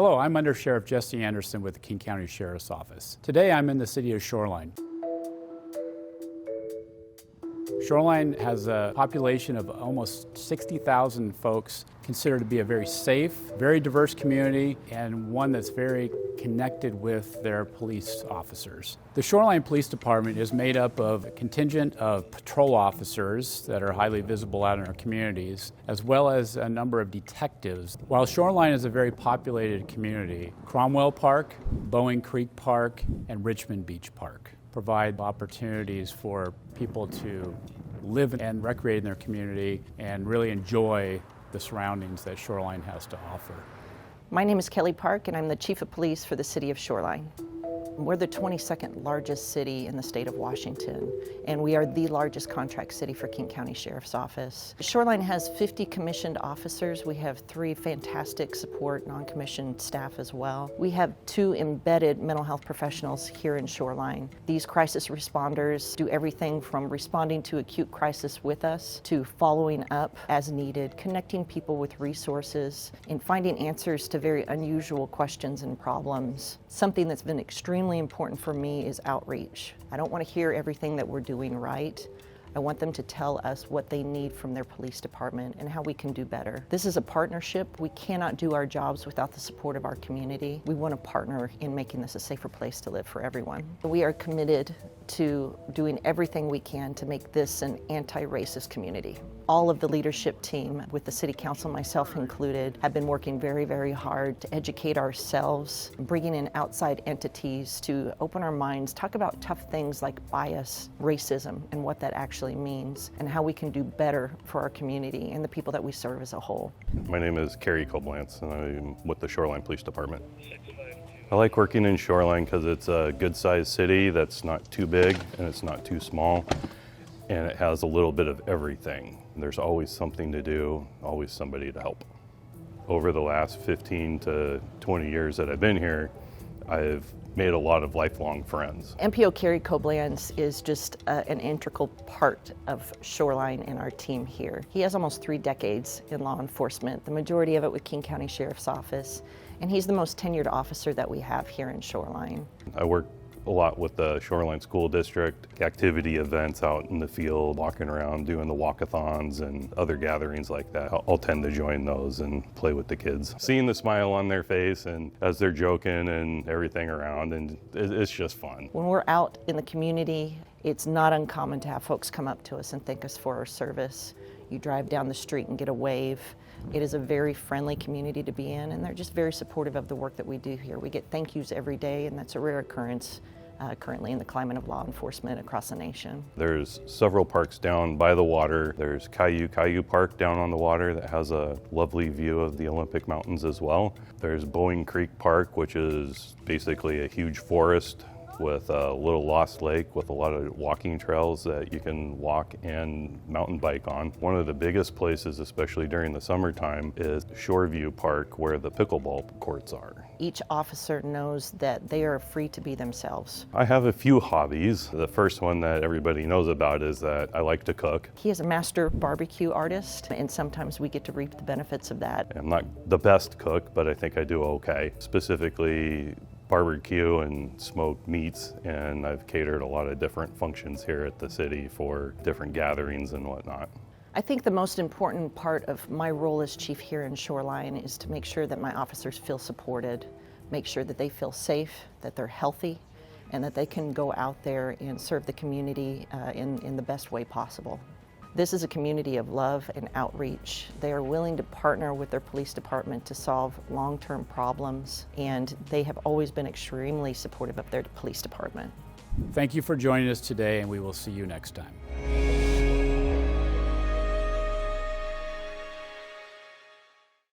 Hello, I'm Under Sheriff Jesse Anderson with the King County Sheriff's Office. Today I'm in the City of Shoreline. Shoreline has a population of almost 60,000 folks, considered to be a very safe, very diverse community, and one that's very connected with their police officers. The Shoreline Police Department is made up of a contingent of patrol officers that are highly visible out in our communities, as well as a number of detectives. While Shoreline is a very populated community, Cromwell Park, Bowen Creek Park, and Richmond Beach Park provide opportunities for people to live and recreate in their community and really enjoy the surroundings that Shoreline has to offer. My name is Kelly Park, and I'm the Chief of Police for the City of Shoreline. We're the 22nd largest city in the state of Washington, and we are the largest contract city for King County Sheriff's Office. Shoreline has 50 commissioned officers. We have 3 fantastic support non-commissioned staff as well. We have 2 embedded mental health professionals here in Shoreline. These crisis responders do everything from responding to acute crisis with us to following up as needed, connecting people with resources, and finding answers to very unusual questions and problems. Something that's been extremely important for me is outreach. I don't want to hear everything that we're doing right. I want them to tell us what they need from their police department and how we can do better. This is a partnership. We cannot do our jobs without the support of our community. We want to partner in making this a safer place to live for everyone. We are committed to doing everything we can to make this an anti-racist community. All of the leadership team, with the City Council, myself included, have been working very, very hard to educate ourselves, bringing in outside entities to open our minds, talk about tough things like bias, racism, and what that actually means, and how we can do better for our community and the people that we serve as a whole. My name is Kerry Koblantz, and I'm with the Shoreline Police Department. I like working in Shoreline because it's a good-sized city that's not too big and it's not too small, and it has a little bit of everything. There's always something to do, always somebody to help. Over the last 15 to 20 years that I've been here, I've made a lot of lifelong friends. MPO Kerry Koblantz is just an integral part of Shoreline and our team here. He has almost 3 decades in law enforcement, the majority of it with King County Sheriff's Office, and he's the most tenured officer that we have here in Shoreline. I work a lot with the Shoreline School District, activity events out in the field, walking around, doing the walkathons and other gatherings like that. I'll tend to join those and play with the kids. Seeing the smile on their face and as they're joking and everything around, and it's just fun. When we're out in the community, it's not uncommon to have folks come up to us and thank us for our service. You drive down the street and get a wave. It is a very friendly community to be in, and they're just very supportive of the work that we do here. We get thank yous every day, and that's a rare occurrence currently in the climate of law enforcement across the nation. There's several parks down by the water. There's Caillou Park down on the water that has a lovely view of the Olympic Mountains as well. There's Bowen Creek Park, which is basically a huge forest with a little lost lake with a lot of walking trails that you can walk and mountain bike on. One of the biggest places, especially during the summertime, is Shoreview Park, where the pickleball courts are. Each officer knows that they are free to be themselves. I have a few hobbies. The first one that everybody knows about is that I like to cook. He is a master barbecue artist, and sometimes we get to reap the benefits of that. I'm not the best cook, but I think I do okay. Specifically, barbecue and smoked meats, and I've catered a lot of different functions here at the city for different gatherings and whatnot. I think the most important part of my role as chief here in Shoreline is to make sure that my officers feel supported, make sure that they feel safe, that they're healthy, and that they can go out there and serve the community in the best way possible. This is a community of love and outreach. They are willing to partner with their police department to solve long-term problems, and they have always been extremely supportive of their police department. Thank you for joining us today, and we will see you next time.